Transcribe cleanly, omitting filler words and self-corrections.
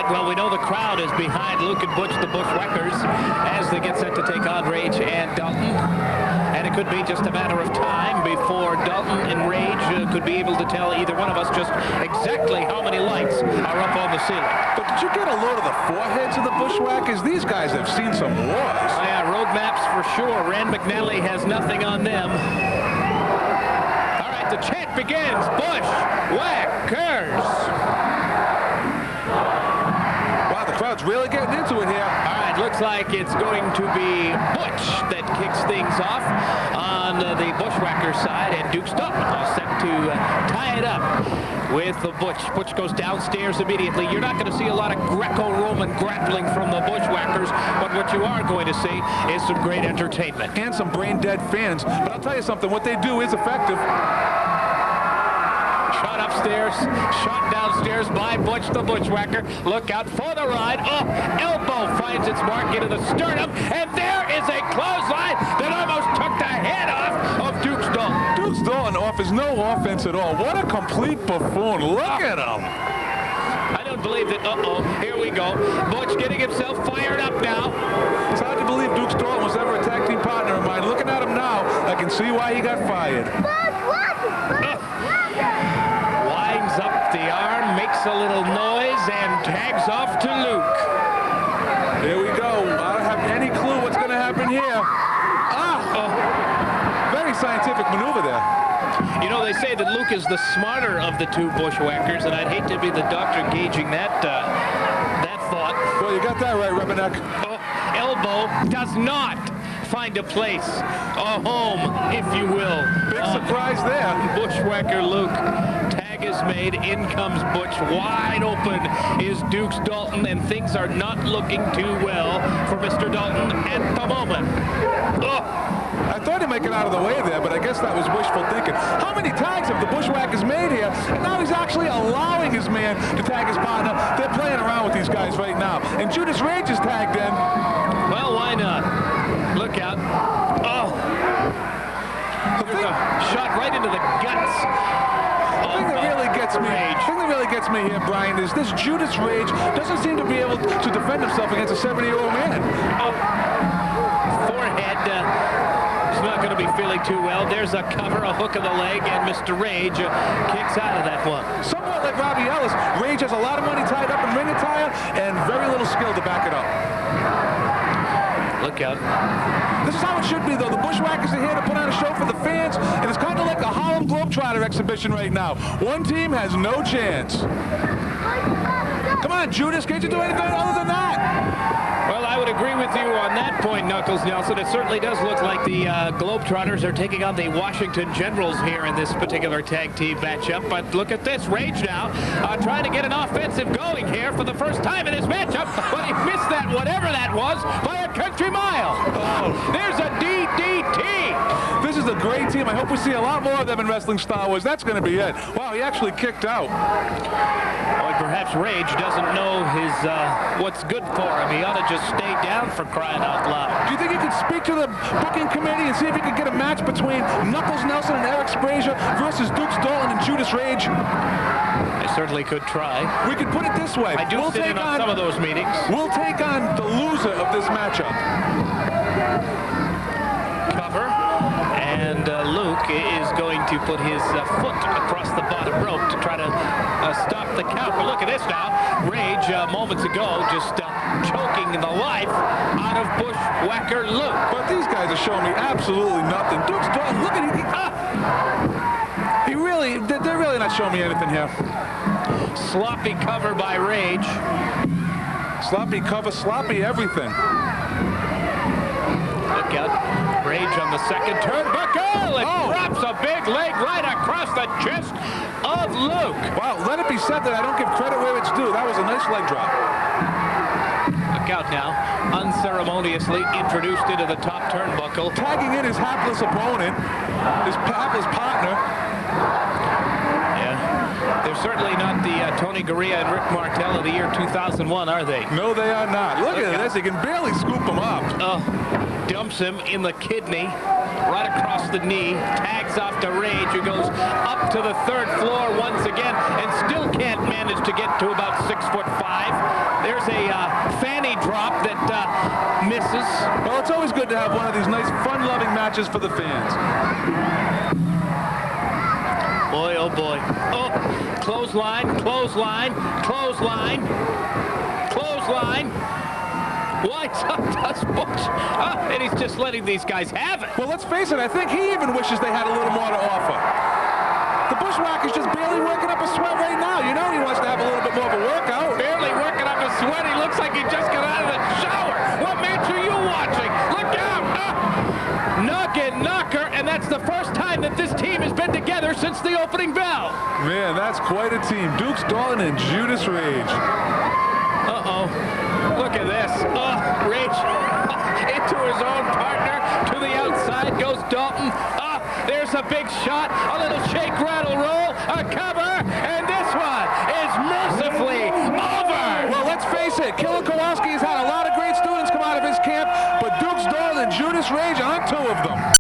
right, well, we know the crowd is behind Luke and Butch, the Bushwhackers, as they get set to take on Rage and Dalton. And it could be just a matter of time before Dalton and Rage could be able to tell either one of us just exactly how many lights are up on the ceiling. But did you get a load of the foreheads of the Bushwhackers? These guys have seen some wars. Oh, yeah, road maps for sure. Rand McNally has nothing on them. All right, the chant begins. Bushwhackers. Wow, the crowd's really getting into it here. All right, looks like it's going to be Butch that kicks things off on the Bushwhacker side, and Duke Dalton all set to tie it up with the Butch. Butch goes downstairs immediately. You're not going to see a lot of Greco-Roman grappling from the Bushwhackers, but what you are going to see is some great entertainment. And some brain-dead fans. But I'll tell you something, what they do is effective. Shot upstairs, shot downstairs by Butch the Bushwhacker. Look out for the ride. Oh, elbow finds its mark into the sternum, and there is a clothesline that almost took the head off of Duke Dalton. Duke Dalton offers no offense at all. What a complete buffoon. Look at him. I don't believe that. Uh-oh, here we go. Butch getting himself fired up now. It's hard to believe Duke Dalton was ever a tag team partner of mine. Looking at him now, I can see why he got fired. Winds up the arm, makes a little noise, and tags off to Luke. Here we go. I don't have any clue what's going to happen here. Very scientific maneuver there. You know, they say that Luke is the smarter of the two Bushwhackers, and I'd hate to be the doctor gauging that thought. Well, you got that right, Rebenek. Oh, elbow does not find a place, a home, if you will. Big surprise there. Bushwhacker Luke. Tag is made. In comes Butch. Wide open is Duke Dalton, and things are not looking too well for Mr. Dalton at the moment. I thought he'd make it out of the way there, but I guess that was wishful thinking. How many tags have the Bushwhackers made here? And now he's actually allowing his man to tag his partner. They're playing around with these guys right now. And Judas Rage is tagged in. Well, why not? Look out. Oh. There's a shot right into the guts. The thing that really gets me here, Brian, is this Judas Rage doesn't seem to be able to defend himself against a 70-year-old man. Forehead. He's not going to be feeling too well. There's a cover, a hook of the leg, and Mr. Rage kicks out of that one. Somewhat like Robbie Ellis, Rage has a lot of money tied up in ring attire and very little skill to back it up. Look out. This is how it should be, though. The Bushwhackers are here to put on a show for the fans, and it's kind of like a Harlem Globetrotter exhibition right now. One team has no chance. Come on, Judas, can't you do anything other than that? Well, I would agree with you on that point, Knuckles Nelson. It certainly does look like the Globetrotters are taking on the Washington Generals here in this particular tag team matchup. But look at this. Rage now trying to get an offensive going here for the first time in his matchup. But he missed that, whatever that was, by a country mile. Oh, there's a DDT. This is a great team. I hope we see a lot more of them in Wrestling Star Wars. That's going to be it. Wow, he actually kicked out. Well, perhaps Rage doesn't know his what's good for him. He ought to just stay down, for crying out loud. Do you think you could speak to the booking committee and see if you could get a match between Knuckles Nelson and Eric Sprazier versus Duke Dalton and Judas Rage? I certainly could try. We could put it this way. I do sit in on some of those meetings. We'll take on the loser of this matchup. Cover. And Luke is going to put his foot across the bottom rope to try to stop the count. But look at this now. Rage, moments ago, just choking the life out of Bushwhacker Luke. But these guys are showing me absolutely nothing. Duke's Dalton, look at him. They're really not showing me anything here. Sloppy cover by Rage. Sloppy cover, sloppy everything. Look out. Rage on the second turnbuckle. It drops a big leg right across the chest of Luke. Wow, let it be said that I don't give credit where it's due. That was a nice leg drop. Look out now. Unceremoniously introduced into the top turnbuckle. Tagging in his hapless opponent, his hapless partner. Yeah. They're certainly not the Tony Gurria and Rick Martel of the year 2001, are they? No, they are not. Look at this. He can barely scoop him up. Dumps him in the kidney, right across the knee, tags off to Rage, who goes up to the third floor once again and still can't manage to get to about 6'5". fanny drop that misses. Well, it's always good to have one of these nice, fun-loving matches for the fans. Boy, oh boy. Oh, clothesline, clothesline, clothesline, clothesline. Winds up does Bush. Oh, and he's just letting these guys have it. Well, let's face it, I think he even wishes they had a little more to offer. The Bushwhackers just barely working up a sweat right now. You know he wants to have a little bit more of a workout. Barely working up a sweat. He looks like he just got out of the shower. What match are you watching? Look out! Knock and knocker, and that's the first time that this team has been together since the opening bell. Man, that's quite a team. Dukes, Dalton, and Judas Rage. Uh-oh. Look at this. Oh, Rage into his own partner. To the outside goes Dalton. Oh, there's a big shot. A little shake, rattle, roll. A cover. And this one is mercifully over. Well, let's face it. Killer Kowalski has had a lot of great students come out of his camp, but Dukes, Dalton, and Judas Rage aren't two of them.